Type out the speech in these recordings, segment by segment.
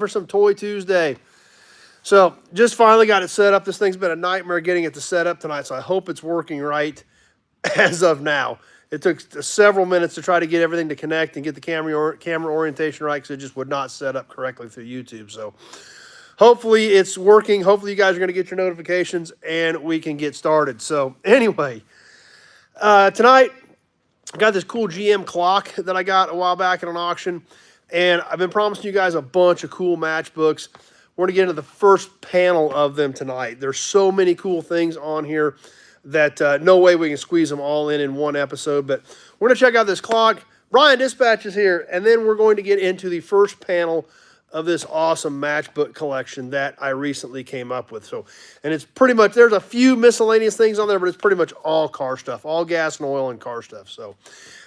for some Toy Tuesday. So just finally got it set up. This thing's been a nightmare getting it to set up tonight, so I hope it's working right as of now. It took several minutes to try to get everything to connect and get the camera orientation right because it just would not set up correctly through YouTube. So hopefully it's working. Hopefully you guys are going to get your notifications and we can get started. So anyway, tonight I got this cool GM clock that I got a while back at an auction. And I've been promising you guys a bunch of cool matchbooks. We're going to get into the first panel of them tonight. There's so many cool things on here that no way we can squeeze them all in one episode. But we're going to check out this clock. Brian Dispatch is here. And then we're going to get into the first panel of this awesome matchbook collection that I recently came up with. So, and it's pretty much, there's a few miscellaneous things on there, but it's pretty much all car stuff, all gas and oil and car stuff. So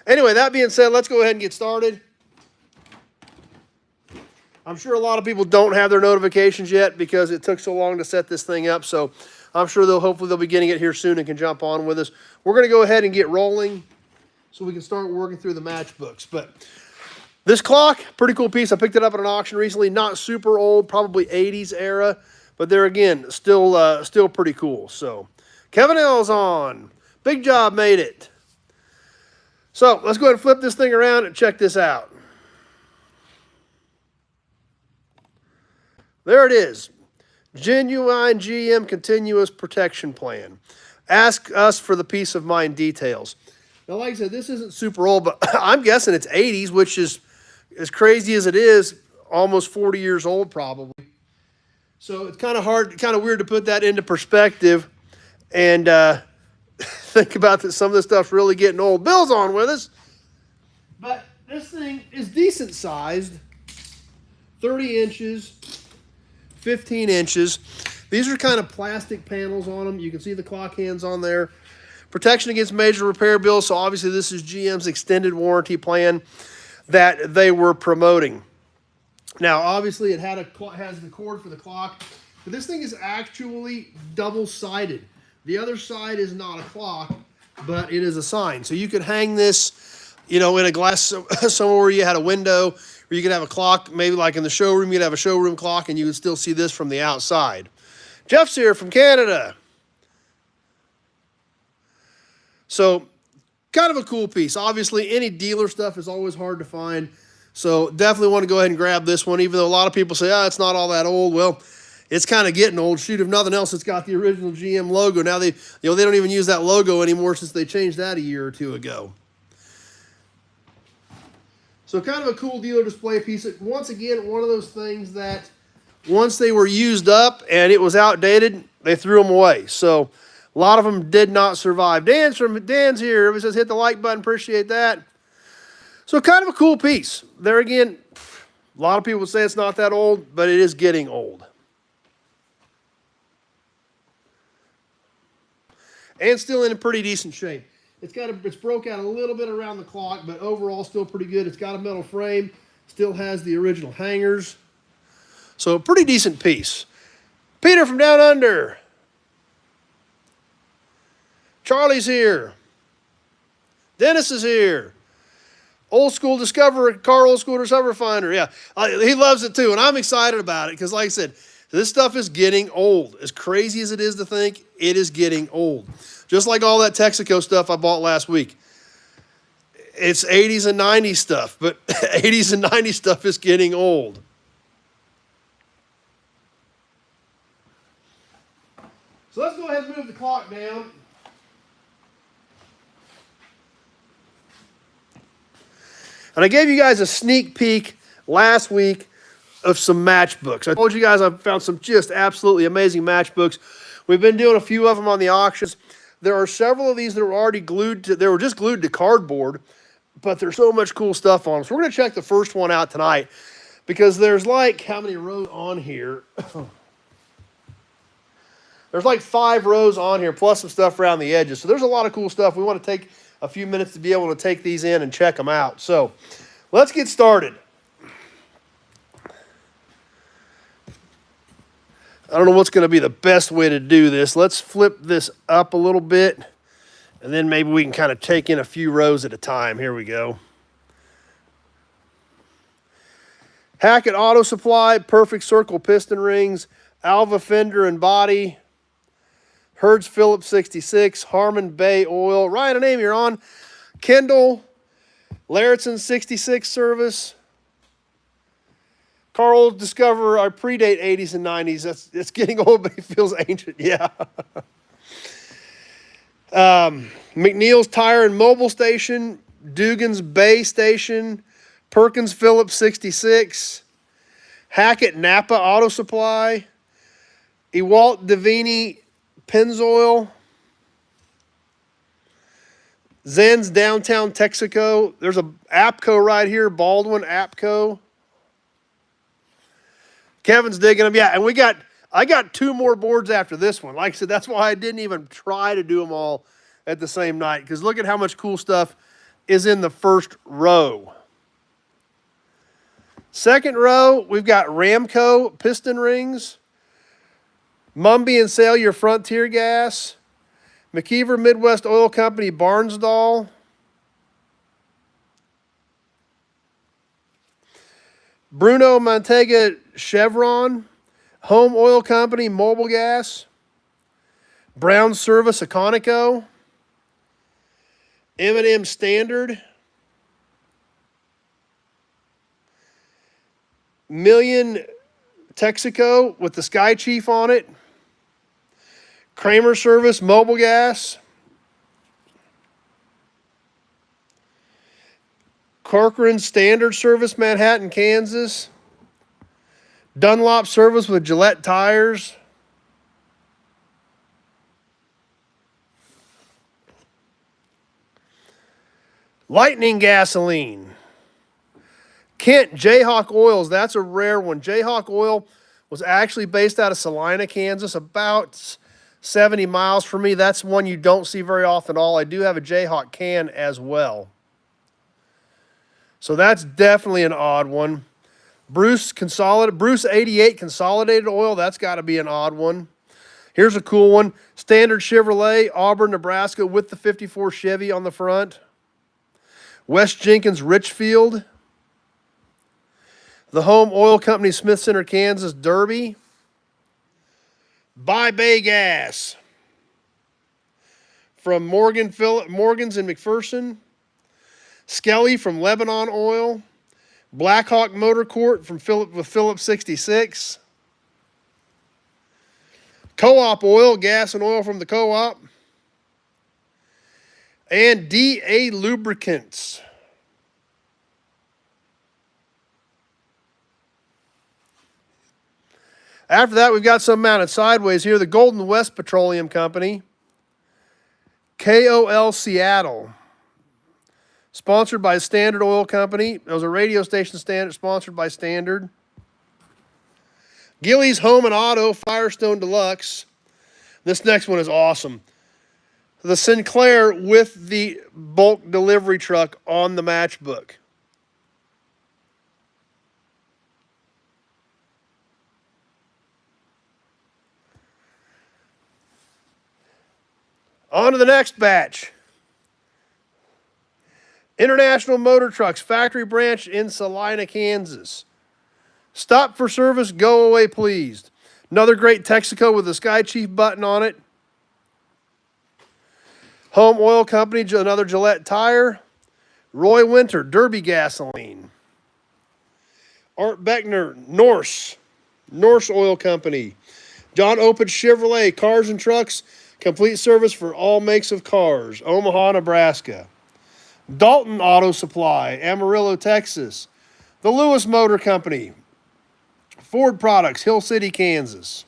anyway, that being said, let's go ahead and get started. I'm sure a lot of people don't have their notifications yet because it took so long to set this thing up. So I'm sure hopefully they'll be getting it here soon and can jump on with us. We're going to go ahead and get rolling so we can start working through the matchbooks. But this clock, pretty cool piece. I picked it up at an auction recently. Not super old, probably 80s era. But there again, still pretty cool. So Kevin L's on. Big job, made it. So let's go ahead and flip this thing around and check this out. There it is. Genuine GM Continuous Protection Plan. Ask us for the peace of mind details. Now, like I said, this isn't super old, but I'm guessing it's 80s, which is, as crazy as it is, almost 40 years old probably. So it's kind of hard, kind of weird to put that into perspective and think about that some of this stuff's really getting old. Bill's on with us. But this thing is decent sized. 30 inches. 15 inches. These are kind of plastic panels on them. You can see the clock hands on there. Protection against major repair bills. So obviously this is GM's extended warranty plan that they were promoting. Now obviously it has the cord for the clock, but this thing is actually double-sided. The other side is not a clock, but it is a sign. So you could hang this, you know, in a glass somewhere where you had a window. Or you could have a clock, maybe like in the showroom, you'd have a showroom clock and you would still see this from the outside. Jeff's here from Canada. So kind of a cool piece. Obviously, any dealer stuff is always hard to find. So definitely want to go ahead and grab this one, even though a lot of people say, it's not all that old. Well, it's kind of getting old. Shoot, if nothing else, it's got the original GM logo. Now they don't even use that logo anymore since they changed that a year or two ago. So kind of a cool dealer display piece. Once again, one of those things that once they were used up and it was outdated, they threw them away. So a lot of them did not survive. Dan's here. Everybody says hit the like button. Appreciate that. So kind of a cool piece. There again, a lot of people would say it's not that old, but it is getting old. And still in a pretty decent shape. It's broke out a little bit around the clock, but overall still pretty good. It's got a metal frame, still has the original hangers. So a pretty decent piece. Peter from down under. Charlie's here. Dennis is here. Old school Discover Finder. Yeah, he loves it too, and I'm excited about it because, like I said, this stuff is getting old. As crazy as it is to think, it is getting old. Just like all that Texaco stuff I bought last week. It's 80s and 90s stuff, but 80s and 90s stuff is getting old. So let's go ahead and move the clock down. And I gave you guys a sneak peek last week of some matchbooks. I told you guys I found some just absolutely amazing matchbooks. We've been doing a few of them on the auctions. There are several of these that were already they were just glued to cardboard, but there's so much cool stuff on them. So we're going to check the first one out tonight because there's like, how many rows on here? There's like 5 rows on here, plus some stuff around the edges. So there's a lot of cool stuff. We want to take a few minutes to be able to take these in and check them out. So let's get started. I don't know what's going to be the best way to do this. Let's flip this up a little bit, and then maybe we can kind of take in a few rows at a time. Here we go. Hackett Auto Supply, Perfect Circle piston rings, Alva fender and body, Hertz Phillips 66, Harmon Bay oil. Ryan, a name you're on. Kendall, Larison 66 service. Carl Discover, I predate 80s and 90s. It's getting old, but it feels ancient. Yeah. McNeil's Tire and Mobile Station, Dugan's Bay Station, Perkins Phillips 66, Hackett Napa Auto Supply, Ewalt Davini Pennzoil, Zen's Downtown Texaco. There's a Apco right here, Baldwin Apco. Kevin's digging them. Yeah, and I got 2 more boards after this one. Like I said, that's why I didn't even try to do them all at the same night, because look at how much cool stuff is in the first row. Second row, we've got Ramco piston rings, Mumby and Salyer Frontier Gas, McKeever Midwest Oil Company Barnsdall, Bruno Montega Chevron, Home Oil Company Mobile Gas, Brown Service Econico, M&M Standard, Million Texaco with the Sky Chief on it, Kramer Service Mobile Gas, Corcoran Standard Service Manhattan, Kansas, Dunlop Service with Gillette Tires, Lightning Gasoline, Kent Jayhawk Oils. That's a rare one. Jayhawk Oil was actually based out of Salina, Kansas, about 70 miles from me. That's one you don't see very often at all. I do have a Jayhawk can as well. So that's definitely an odd one. Bruce 88 Consolidated Oil. That's got to be an odd one. Here's a cool one. Standard Chevrolet, Auburn, Nebraska, with the 54 Chevy on the front. West Jenkins Richfield. The Home Oil Company, Smith Center, Kansas, Derby. By Bay Gas from Morgan's and McPherson. Skelly from Lebanon Oil. Blackhawk Motor Court from Phillips 66. Co-op Oil, gas and oil from the co-op. And DA Lubricants. After that, we've got some mounted sideways here. The Golden West Petroleum Company. KOL Seattle. Sponsored by Standard Oil Company. It was a radio station sponsored by Standard. Gillies Home and Auto, Firestone Deluxe. This next one is awesome. The Sinclair with the bulk delivery truck on the Matchbook. On to the next batch. International Motor Trucks, factory branch in Salina, Kansas. Stop for service, go away pleased. Another great Texaco with the Sky Chief button on it. Home Oil Company, another Gillette tire. Roy Winter, Derby Gasoline. Art Beckner, Norse Oil Company. John Opitz Chevrolet, Cars and Trucks, complete service for all makes of cars. Omaha, Nebraska. Dalton Auto Supply, Amarillo, Texas. The Lewis Motor Company. Ford Products, Hill City, Kansas.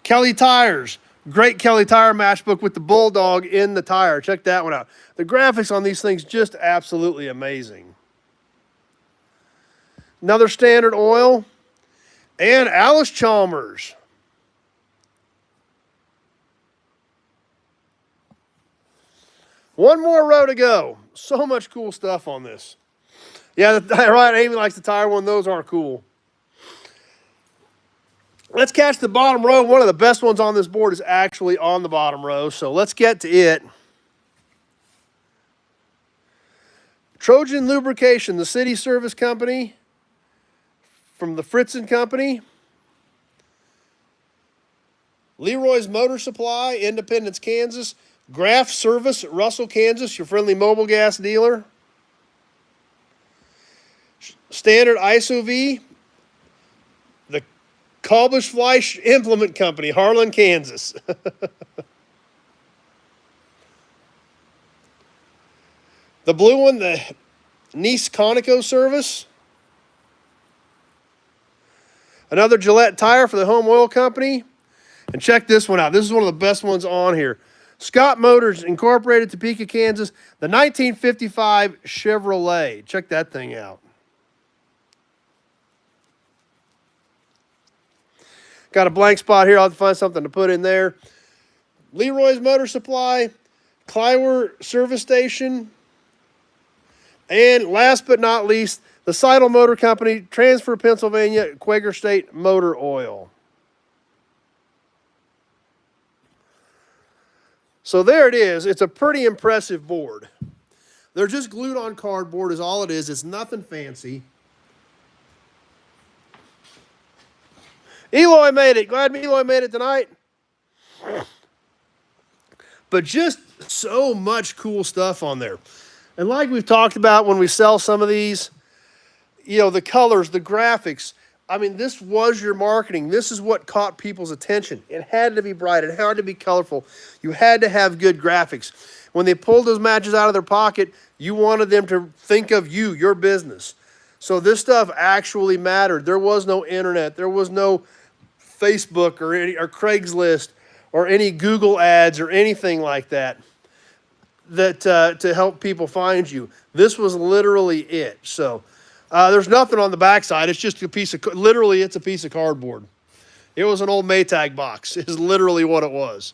Kelly Tires. Great Kelly Tire matchbook with the Bulldog in the tire. Check that one out. The graphics on these things just absolutely amazing. Another Standard Oil. And Alice Chalmers. One more row to go. So much cool stuff on this. Yeah, right, Amy likes the tire one. Those aren't cool. Let's catch the bottom row. One of the best ones on this board is actually on the bottom row, so let's get to it. Trojan Lubrication, the City Service Company. from the Fritz and Company. Leroy's Motor Supply, Independence, Kansas. Graf Service, Russell, Kansas, your friendly mobile gas dealer. Standard ISOV, the Kalbisch Fleisch Implement Company, Harlan, Kansas. The blue one, the Nice Conoco Service. Another Gillette tire for the Home Oil Company. And check this one out. This is one of the best ones on here. Scott Motors Incorporated, Topeka, Kansas. The 1955 Chevrolet. Check that thing out. Got a blank spot here. I'll have to find something to put in there. Leroy's Motor Supply. Clywer Service Station. And last but not least, the Seidel Motor Company, Transfer, Pennsylvania, Quaker State Motor Oil. So there it is. It's a pretty impressive board. They're just glued on cardboard is all it is. It's nothing fancy. Eloy made it. Glad Eloy made it tonight. But just so much cool stuff on there. And like we've talked about when we sell some of these, you know, the colors, the graphics. I mean, this was your marketing. This is what caught people's attention. It had to be bright. It had to be colorful. You had to have good graphics. When they pulled those matches out of their pocket, you wanted them to think of you, your business. So this stuff actually mattered. There was no internet. There was no Facebook or Craigslist or any Google ads or anything like that to help people find you. This was literally it. So there's nothing on the backside. It's just a piece of, literally it's a piece of cardboard. It was an old Maytag box is literally what it was.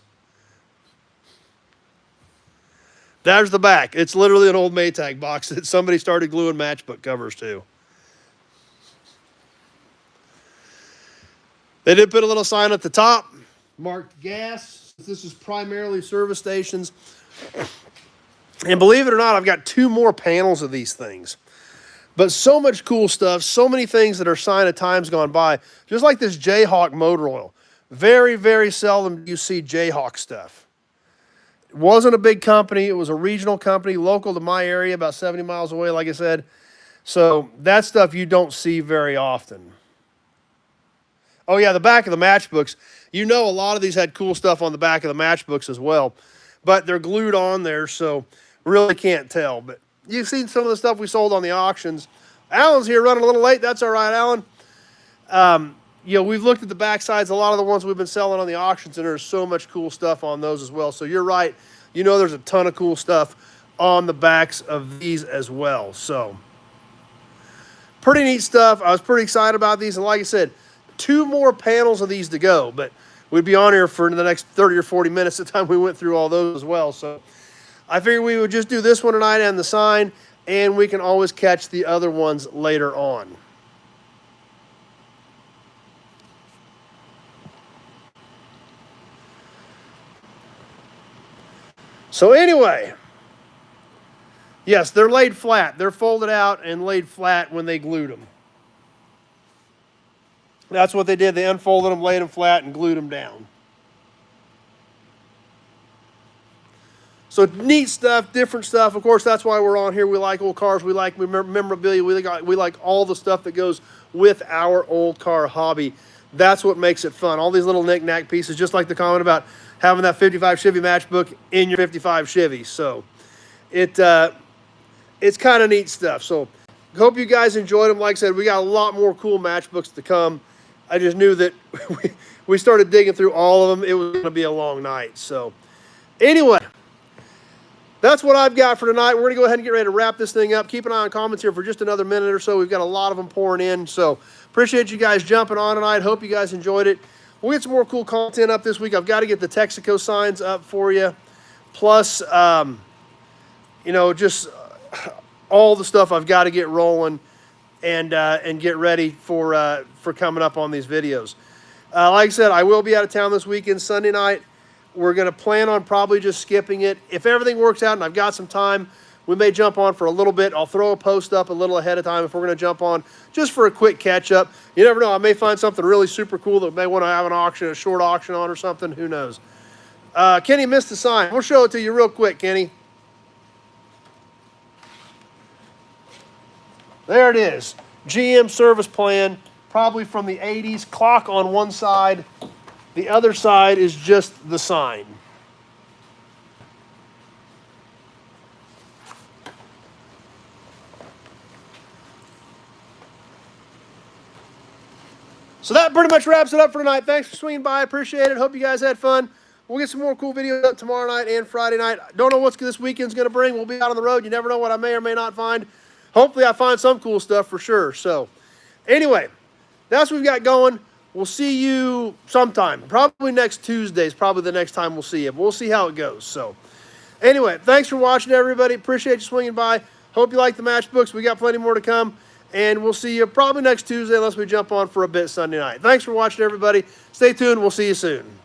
There's the back. It's literally an old Maytag box that somebody started gluing matchbook covers to. They did put a little sign at the top, marked gas. This is primarily service stations. And believe it or not, I've got 2 more panels of these things. But so much cool stuff, so many things that are sign of times gone by. Just like this Jayhawk motor oil. Very, very seldom do you see Jayhawk stuff. It wasn't a big company. It was a regional company, local to my area, about 70 miles away, like I said. So that stuff you don't see very often. Oh, yeah, the back of the matchbooks. You know a lot of these had cool stuff on the back of the matchbooks as well. But they're glued on there, so really can't tell. But you've seen some of the stuff we sold on the auctions. Alan's here running a little late. That's all right, Alan. You know, we've looked at the back sides, a lot of the ones we've been selling on the auctions, and there's so much cool stuff on those as well. So you're right. You know there's a ton of cool stuff on the backs of these as well. So pretty neat stuff. I was pretty excited about these. And like I said, 2 more panels of these to go. But we'd be on here for the next 30 or 40 minutes the time we went through all those as well. So I figured we would just do this one tonight and the sign, and we can always catch the other ones later on. So anyway, yes, they're laid flat. They're folded out and laid flat when they glued them. That's what they did. They unfolded them, laid them flat, and glued them down. So neat stuff, different stuff. Of course, that's why we're on here. We like old cars. We like memorabilia. We like all the stuff that goes with our old car hobby. That's what makes it fun. All these little knick-knack pieces, just like the comment about having that 55 Chevy Matchbook in your 55 Chevy. So it's kind of neat stuff. So hope you guys enjoyed them. Like I said, we got a lot more cool matchbooks to come. I just knew that we started digging through all of them. It was going to be a long night. So anyway, that's what I've got for tonight. We're going to go ahead and get ready to wrap this thing up. Keep an eye on comments here for just another minute or so. We've got a lot of them pouring in. So appreciate you guys jumping on tonight. Hope you guys enjoyed it. We'll get some more cool content up this week. I've got to get the Texaco signs up for you. Plus, you know, just all the stuff I've got to get rolling and get ready for coming up on these videos. Like I said, I will be out of town this weekend, Sunday night. We're going to plan on probably just skipping it. If everything works out and I've got some time, we may jump on for a little bit. I'll throw a post up a little ahead of time if we're going to jump on just for a quick catch up. You never know. I may find something really super cool that we may want to have an auction, a short auction on or something. Who knows? Kenny missed the sign. We'll show it to you real quick, Kenny. There it is. GM service plan, probably from the 80s. Clock on one side. The other side is just the sign. So that pretty much wraps it up for tonight. Thanks for swinging by. I appreciate it. Hope you guys had fun. We'll get some more cool videos up tomorrow night and Friday night. Don't know what this weekend's going to bring. We'll be out on the road. You never know what I may or may not find. Hopefully I find some cool stuff for sure. So anyway, that's what we've got going. We'll see you sometime. Probably next Tuesday is probably the next time we'll see you. But we'll see how it goes. So anyway, thanks for watching, everybody. Appreciate you swinging by. Hope you like the matchbooks. We got plenty more to come. And we'll see you probably next Tuesday unless we jump on for a bit Sunday night. Thanks for watching, everybody. Stay tuned. We'll see you soon.